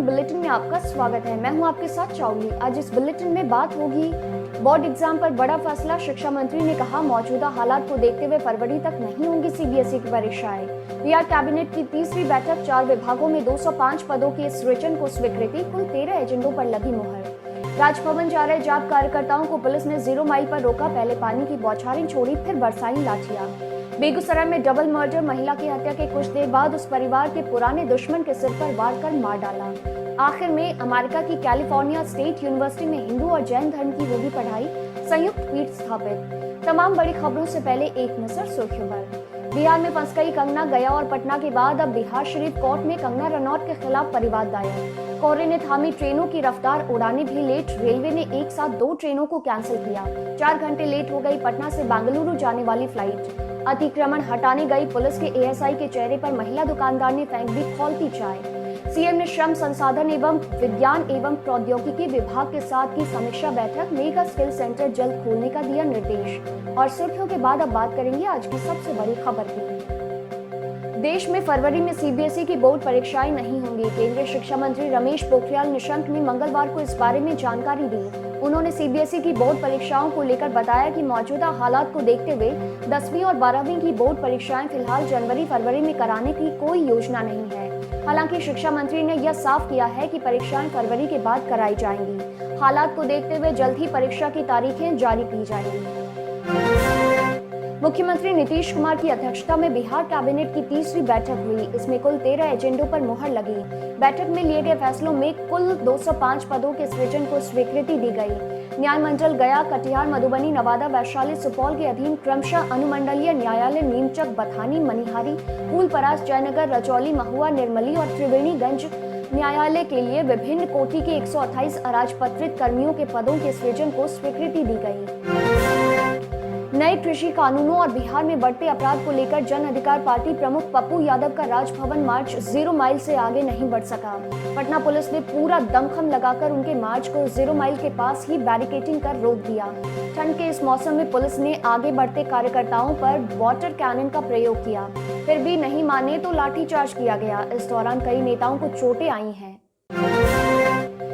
Morning bulletin में आपका स्वागत है। मैं हूं आपके साथ चाउली। आज इस बुलेटिन में बात होगी बोर्ड एग्जाम पर बड़ा फैसला। शिक्षा मंत्री ने कहा मौजूदा हालात को देखते हुए फरवरी तक नहीं होंगी सीबीएसई की परीक्षाएं। बिहार कैबिनेट की तीसरी बैठक, 4 विभागों में 205 पदों के सृजन को स्वीकृति, कुल 13 एजेंडों पर लगी मुहर। राजभवन जा रहे जाप कार्यकर्ताओं को पुलिस ने 0 माइल पर रोका, पहले पानी की बौछारें छोड़ी, फिर बरसाई लाठियां। बेगूसराय में डबल मर्डर, महिला की हत्या के कुछ देर बाद उस परिवार के पुराने दुश्मन के सिर पर वार कर मार डाला। आखिर में अमेरिका की कैलिफोर्निया स्टेट यूनिवर्सिटी में हिंदू और जैन धर्म की होगी पढ़ाई, संयुक्त पीठ स्थापित। तमाम बड़ी खबरों से पहले एक नजर सुर्खियों पर। बिहार में फंस गई कंगना, गया और पटना के बाद अब बिहार शरीफ कोर्ट में कंगना रनौत के खिलाफ परिवाद दायर। कोहरे ने थामी ट्रेनों की रफ्तार, उड़ानें भी लेट, रेलवे ने एक साथ 2 ट्रेनों को कैंसिल किया। 4 घंटे लेट हो गई पटना से बेंगलुरु जाने वाली फ्लाइट। अतिक्रमण हटाने गई पुलिस के एएसआई के चेहरे पर महिला दुकानदार ने फेंक दी खौलती चाय। सीएम ने श्रम संसाधन एवं विज्ञान एवं प्रौद्योगिकी विभाग के साथ की समीक्षा बैठक, मेगा स्किल सेंटर जल्द खोलने का दिया निर्देश। और सुर्खियों के बाद अब बात करेंगे आज की सबसे बड़ी खबर की। देश में फरवरी में सीबीएसई की बोर्ड परीक्षाएं नहीं होंगी। केंद्रीय शिक्षा मंत्री रमेश पोखरियाल निशंक ने मंगलवार को इस बारे में जानकारी दी। उन्होंने सीबीएसई की बोर्ड परीक्षाओं को लेकर बताया कि मौजूदा हालात को देखते हुए 10वीं और 12वीं की बोर्ड परीक्षाएं फिलहाल जनवरी-फरवरी में कराने की कोई योजना नहीं है। हालांकि शिक्षा मंत्री ने यह साफ किया है कि परीक्षाएं फरवरी के बाद कराई जाएंगी। हालात को देखते हुए जल्द ही परीक्षा की तारीखें जारी की जाएंगी। मुख्यमंत्री नीतीश कुमार की अध्यक्षता में बिहार कैबिनेट की तीसरी बैठक हुई। इसमें कुल 13 एजेंडों पर मुहर लगी। बैठक में लिए गए फैसलों में कुल 205 पदों के सृजन को स्वीकृति दी गई। न्याय मंडल गया, कटिहार, मधुबनी, नवादा, वैशाली, सुपौल के अधीन क्रमशः अनुमंडलीय न्यायालय नीमचक, बथानी, मनिहारी, फूलपरास, जयनगर, रजौली, महुआ, निर्मली और त्रिवेणीगंज न्यायालय के लिए विभिन्न कोटि के 128 अराजपत्रित कर्मियों के पदों के सृजन को स्वीकृति दी गई। नए कृषि कानूनों और बिहार में बढ़ते अपराध को लेकर जन अधिकार पार्टी प्रमुख पप्पू यादव का राजभवन मार्च 0 माइल से आगे नहीं बढ़ सका। पटना पुलिस ने पूरा दमखम लगाकर उनके मार्च को 0 माइल के पास ही बैरिकेडिंग कर रोक दिया। ठंड के इस मौसम में पुलिस ने आगे बढ़ते कार्यकर्ताओं पर वाटर कैनन का प्रयोग किया, फिर भी नहीं माने तो लाठीचार्ज किया गया। इस दौरान कई नेताओं को चोटें आई हैं।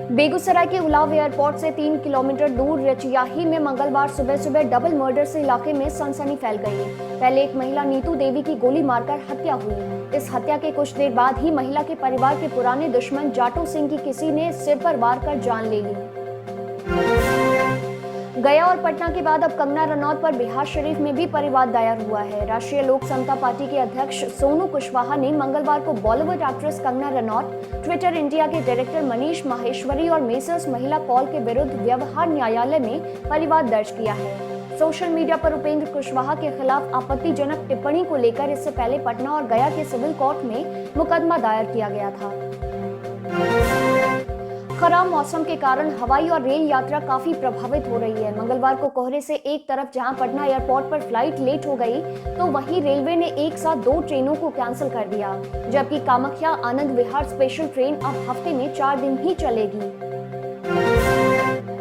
बेगूसराय के उलाव एयरपोर्ट से 3 किलोमीटर दूर रचियाही में मंगलवार सुबह सुबह डबल मर्डर से इलाके में सनसनी फैल गई। पहले एक महिला नीतू देवी की गोली मारकर हत्या हुई। इस हत्या के कुछ देर बाद ही महिला के परिवार के पुराने दुश्मन जाटो सिंह की किसी ने सिर पर वार कर जान ले ली। गया और पटना के बाद अब कंगना रनौत पर बिहार शरीफ में भी परिवाद दायर हुआ है। राष्ट्रीय लोक समता पार्टी के अध्यक्ष सोनू कुशवाहा ने मंगलवार को Bollywood actress Kangana Ranaut, Twitter India के डायरेक्टर मनीष माहेश्वरी और मेसर्स महिला कॉल के विरुद्ध व्यवहार न्यायालय में परिवाद दर्ज किया है। सोशल मीडिया पर उपेंद्र कुशवाहा के खिलाफ आपत्तिजनक टिप्पणी को लेकर इससे पहले पटना और गया के सिविल कोर्ट में मुकदमा दायर किया गया था। खराब मौसम के कारण हवाई और रेल यात्रा काफी प्रभावित हो रही है। मंगलवार को कोहरे से एक तरफ जहां पटना एयरपोर्ट पर फ्लाइट लेट हो गई, तो वहीं रेलवे ने एक साथ 2 ट्रेनों को कैंसिल कर दिया, जबकि कामाख्या आनंद विहार स्पेशल ट्रेन अब हफ्ते में 4 दिन ही चलेगी।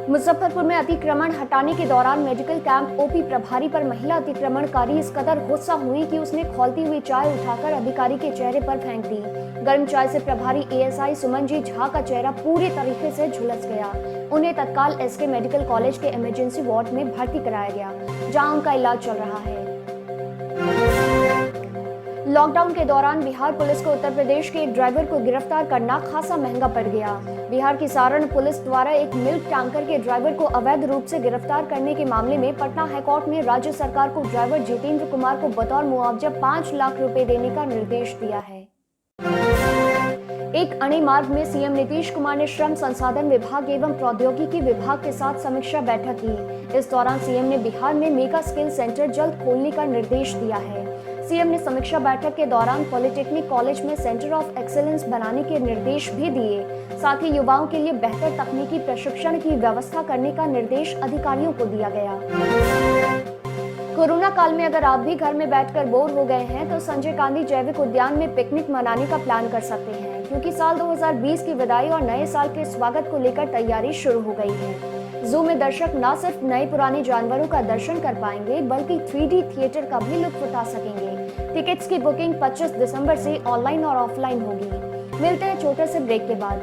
मुजफ्फरपुर में अतिक्रमण हटाने के दौरान मेडिकल कैंप ओपी प्रभारी पर महिला अतिक्रमणकारी इस कदर गुस्सा हुई कि उसने खौलती हुई चाय उठाकर अधिकारी के चेहरे पर फेंक दी। गर्म चाय से प्रभारी एएसआई सुमनजीत झा का चेहरा पूरी तरीके से झुलस गया। उन्हें तत्काल एसके मेडिकल कॉलेज के इमरजेंसी वार्ड में भर्ती कराया गया, जहां उनका इलाज चल रहा है। लॉकडाउन के दौरान बिहार पुलिस को उत्तर प्रदेश के एक ड्राइवर को गिरफ्तार करना खासा महंगा पड़ गया। बिहार की सारण पुलिस द्वारा एक मिल्क टैंकर के ड्राइवर को अवैध रूप से गिरफ्तार करने के मामले में पटना हाईकोर्ट ने राज्य सरकार को ड्राइवर जितेंद्र कुमार को बतौर मुआवजा 5 लाख रुपए देने का निर्देश दिया है। एक अणे मार्ग में सीएम नीतीश कुमार ने श्रम संसाधन विभाग एवं प्रौद्योगिकी विभाग के साथ समीक्षा बैठक की। इस दौरान सीएम ने बिहार में मेगा स्किल सेंटर जल्द खोलने का निर्देश दिया है। सीएम ने समीक्षा बैठक के दौरान पॉलिटेक्निक कॉलेज में सेंटर ऑफ एक्सीलेंस बनाने के निर्देश भी दिए। साथ ही युवाओं के लिए बेहतर तकनीकी प्रशिक्षण की व्यवस्था करने का निर्देश अधिकारियों को दिया गया। कोरोना काल में अगर आप भी घर में बैठकर बोर हो गए हैं तो संजय गांधी जैविक उद्यान में पिकनिक मनाने का प्लान कर सकते हैं, क्योंकि साल 2020 की विदाई और नए साल के स्वागत को लेकर तैयारी शुरू हो गई है। जू में दर्शक न सिर्फ नए पुराने जानवरों का दर्शन कर पाएंगे, बल्कि 3D थिएटर का भी लुत्फ उठा सकेंगे। टिकट्स की बुकिंग 25 दिसंबर से ऑनलाइन और ऑफलाइन होगी। मिलते हैं छोटे से ब्रेक के बाद।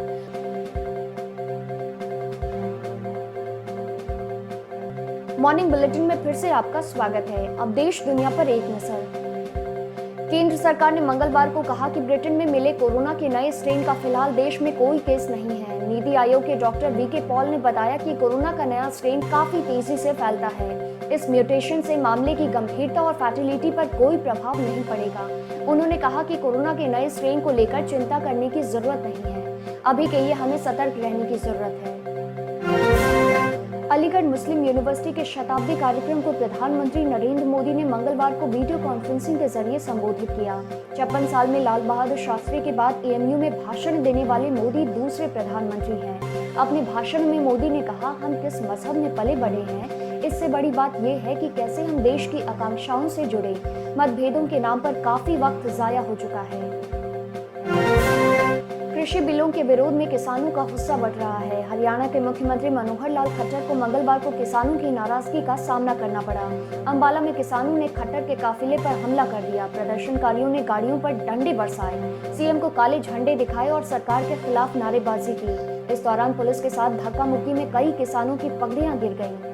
मॉर्निंग बुलेटिन में फिर से आपका स्वागत है। अब देश दुनिया पर एक नजर। केंद्र सरकार ने मंगलवार को कहा कि ब्रिटेन में मिले कोरोना के नए स्ट्रेन का फिलहाल देश में कोई केस नहीं है। नीति आयोग के डॉक्टर वीके पॉल ने बताया कि कोरोना का नया स्ट्रेन काफी तेजी से फैलता है। इस म्यूटेशन से मामले की गंभीरता और फैटिलिटी पर कोई प्रभाव नहीं पड़ेगा। उन्होंने कहा कि कोरोना के नए स्ट्रेन को लेकर चिंता करने की जरूरत नहीं है। अभी के लिए हमें सतर्क रहने की जरूरत है। अलीगढ़ मुस्लिम यूनिवर्सिटी के शताब्दी कार्यक्रम को प्रधानमंत्री नरेंद्र मोदी ने मंगलवार को वीडियो कॉन्फ्रेंसिंग के जरिए संबोधित किया। 56 साल में लाल बहादुर शास्त्री के बाद एएमयू में भाषण देने वाले मोदी दूसरे प्रधानमंत्री हैं। अपने भाषण में मोदी ने कहा, हम किस मजहब में पले बढ़े हैं, इससे बड़ी बात यह है कि कैसे हम देश की आकांक्षाओं से जुड़े। मतभेदों के नाम पर काफी वक्त जाया हो चुका है। कृषि बिलों के विरोध में किसानों का गुस्सा बढ़ रहा है। हरियाणा के मुख्यमंत्री मनोहर लाल खट्टर को मंगलवार को किसानों की नाराजगी का सामना करना पड़ा। अंबाला में किसानों ने खट्टर के काफिले पर हमला कर दिया। प्रदर्शनकारियों ने गाड़ियों पर डंडे बरसाए, सीएम को काले झंडे दिखाए और सरकार के खिलाफ नारेबाजी की। इस दौरान पुलिस के साथ धक्का मुक्की में कई किसानों की पगड़ियां गिर गईं।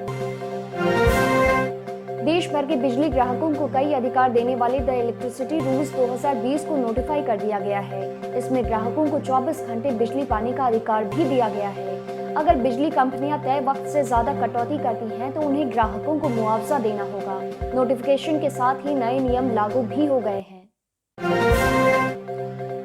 देश भर के बिजली ग्राहकों को कई अधिकार देने वाले द इलेक्ट्रिसिटी रूल्स 2020 को नोटिफाई कर दिया गया है। इसमें ग्राहकों को 24 घंटे बिजली पाने का अधिकार भी दिया गया है। अगर बिजली कंपनियां तय वक्त से ज्यादा कटौती करती हैं तो उन्हें ग्राहकों को मुआवजा देना होगा। नोटिफिकेशन के साथ ही नए नियम लागू भी हो गए हैं।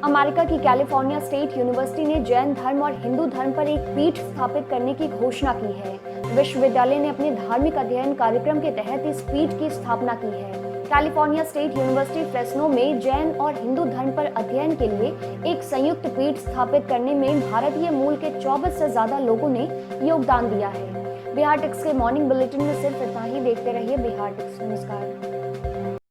अमेरिका की कैलिफोर्निया स्टेट यूनिवर्सिटी ने जैन धर्म और हिंदू धर्म पर एक पीठ स्थापित करने की घोषणा की है। विश्वविद्यालय ने अपने धार्मिक अध्ययन कार्यक्रम के तहत इस पीठ की स्थापना की है। कैलिफोर्निया स्टेट यूनिवर्सिटी फ्रेस्नो में जैन और हिंदू धर्म पर अध्ययन के लिए एक संयुक्त पीठ स्थापित करने में भारतीय मूल के 24 से ज्यादा लोगों ने योगदान दिया है। बिहार टिक्स के मॉर्निंग बुलेटिन में सिर्फ इतना ही। देखते रहिए बिहार टिक्स। नमस्कार।